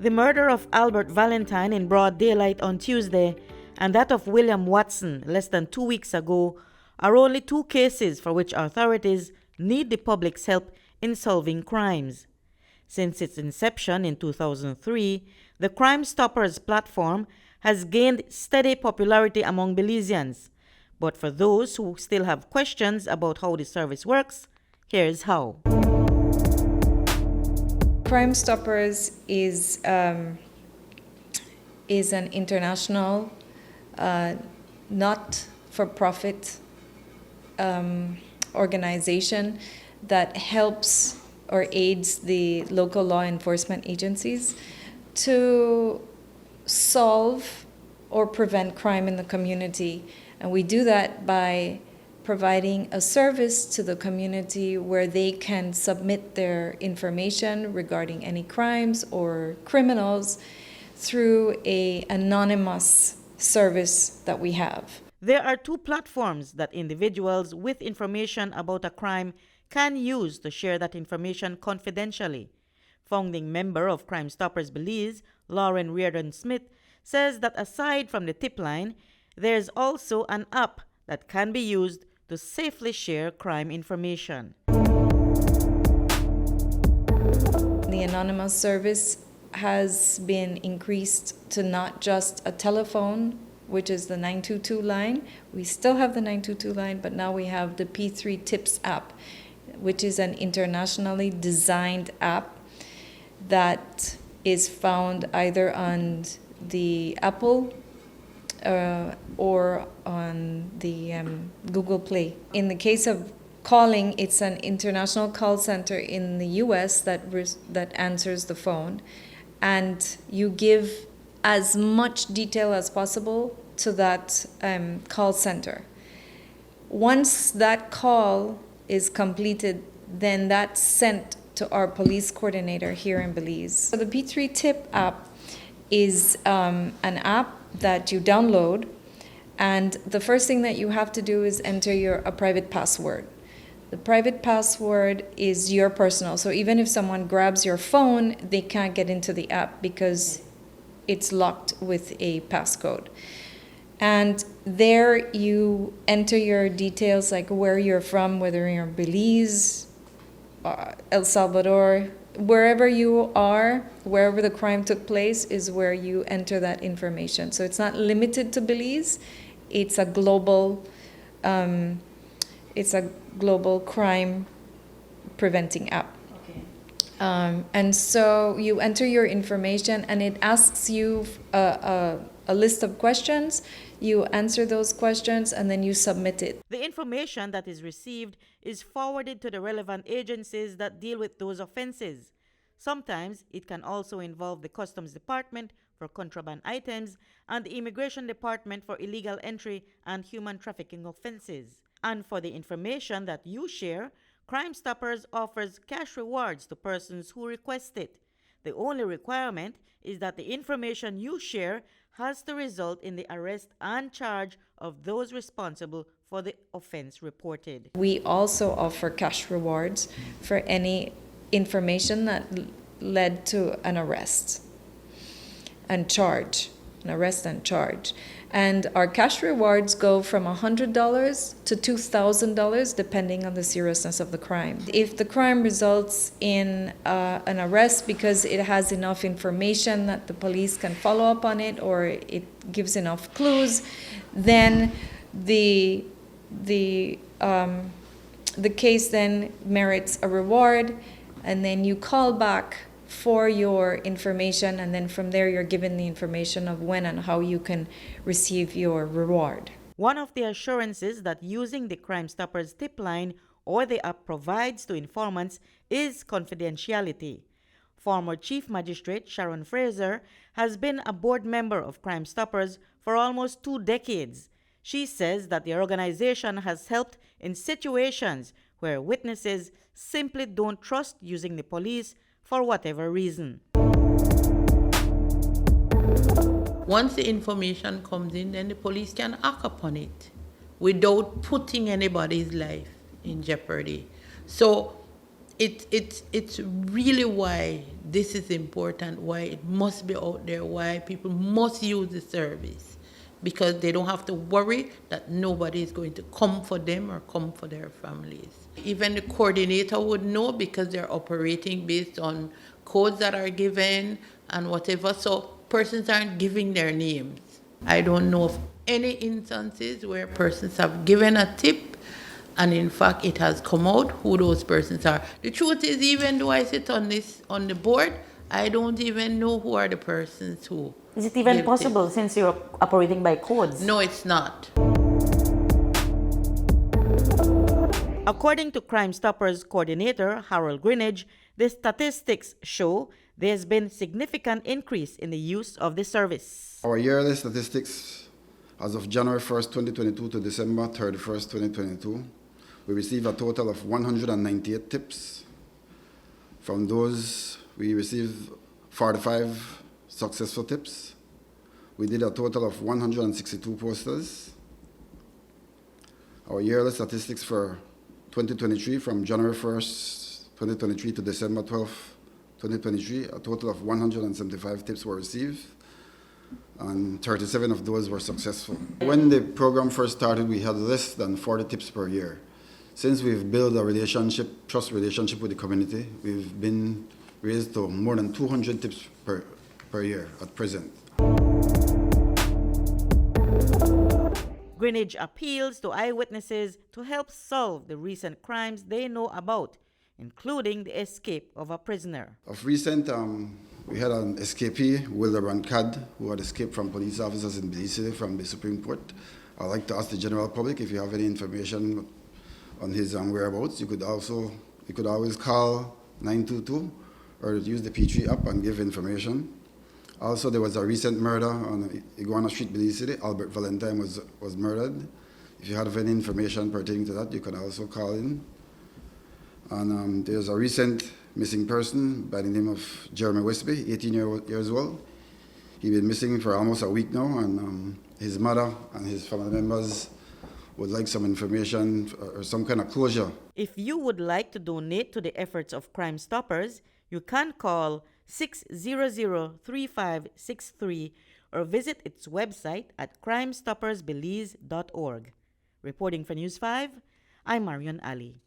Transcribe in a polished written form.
The murder of Albert Valentine in broad daylight on Tuesday and that of William Watson less than 2 weeks ago are only two cases for which authorities need the public's help in solving crimes. Since its inception in 2003, the Crime Stoppers platform has gained steady popularity among Belizeans. But for those who still have questions about how the service works, here's how. Crime Stoppers is an international, not-for-profit organization that helps or aids the local law enforcement agencies to solve or prevent crime in the community. And we do that by providing a service to the community where they can submit their information regarding any crimes or criminals through an anonymous service that we have. There are two platforms that individuals with information about a crime can use to share that information confidentially. Founding member of Crime Stoppers Belize, Lauren Reardon Smith, says that aside from the tip line, there's also an app that can be used to safely share crime information. The anonymous service has been increased to not just a telephone, which is the 922 line. We still have the 922 line, but now we have the P3 Tips app, which is an internationally designed app that is found either on the Apple or on the Google Play. In the case of calling, it's an international call center in the US that answers the phone, and you give as much detail as possible to that call center. Once that call is completed, then that's sent to our police coordinator here in Belize. So the P3 Tip app is an app that you download, and the first thing that you have to do is enter a private password. The private password is your personal, so even if someone grabs your phone, they can't get into the app because it's locked with a passcode. And there you enter your details, like where you're from, whether you're in Belize, El Salvador, wherever you are, wherever the crime took place is where you enter that information. So it's not limited to Belize. It's a global crime preventing app. Okay. And so you enter your information, and it asks you a list of questions. You answer those questions, and then you submit it. The information that is received is forwarded to the relevant agencies that deal with those offenses. Sometimes it can also involve the Customs Department for contraband items and the Immigration Department for illegal entry and human trafficking offenses. And for the information that you share, Crime Stoppers offers cash rewards to persons who request it. The only requirement is that the information you share has to result in the arrest and charge of those responsible for the offense reported. We also offer cash rewards for any information that led to an arrest and charge. And our cash rewards go from $100 to $2,000 depending on the seriousness of the crime. If the crime results in an arrest because it has enough information that the police can follow up on it, or it gives enough clues, then the case then merits a reward, and then you call back for your information, and then from there you're given the information of when and how you can receive your reward. One of the assurances that using the Crime Stoppers tip line or the app provides to informants is confidentiality. Former Chief Magistrate Sharon Fraser has been a board member of Crime Stoppers for almost 2 decades. She says that the organization has helped in situations where witnesses simply don't trust using the police for whatever reason. Once the information comes in, then the police can act upon it without putting anybody's life in jeopardy. So It's really why this is important, why it must be out there, why people must use the service, because they don't have to worry that nobody is going to come for them or come for their families. Even the coordinator would know because they're operating based on codes that are given and whatever, so persons aren't giving their names. I don't know of any instances where persons have given a tip and in fact it has come out who those persons are. The truth is, even though I sit on the board, I don't even know who are the persons who. Is it even give possible tips. since you're operating by codes? No, it's not. According to Crime Stoppers coordinator Harold Greenidge, the statistics show there's been significant increase in the use of the service. Our yearly statistics as of January 1st, 2022 to December 31st, 2022, we received a total of 198 tips. From those, we received 45 successful tips. We did a total of 162 posters. Our yearly statistics for 2023, from January 1st, 2023 to December 12th, 2023, a total of 175 tips were received, and 37 of those were successful. When the program first started, we had less than 40 tips per year. Since we've built a trust relationship with the community, we've been raised to more than 200 tips per year at present. Greenidge appeals to eyewitnesses to help solve the recent crimes they know about, including the escape of a prisoner. Of recent, we had an escapee, Wildebrand Cad, who had escaped from police officers in Belize City from the Supreme Court. I'd like to ask the general public if you have any information on his whereabouts. You could always call 922 or use the P3 app and give information. Also, there was a recent murder on Iguana Street, Belize City. Albert Valentine was murdered. If you have any information pertaining to that, you can also call in. And there's a recent missing person by the name of Jeremy Westby, 18 years old. He's been missing for almost a week now, and his mother and his family members would like some information or some kind of closure. If you would like to donate to the efforts of Crime Stoppers, you can call 600-3563 or visit its website at crimestoppersbelize.org. Reporting for News 5, I'm Marion Ali.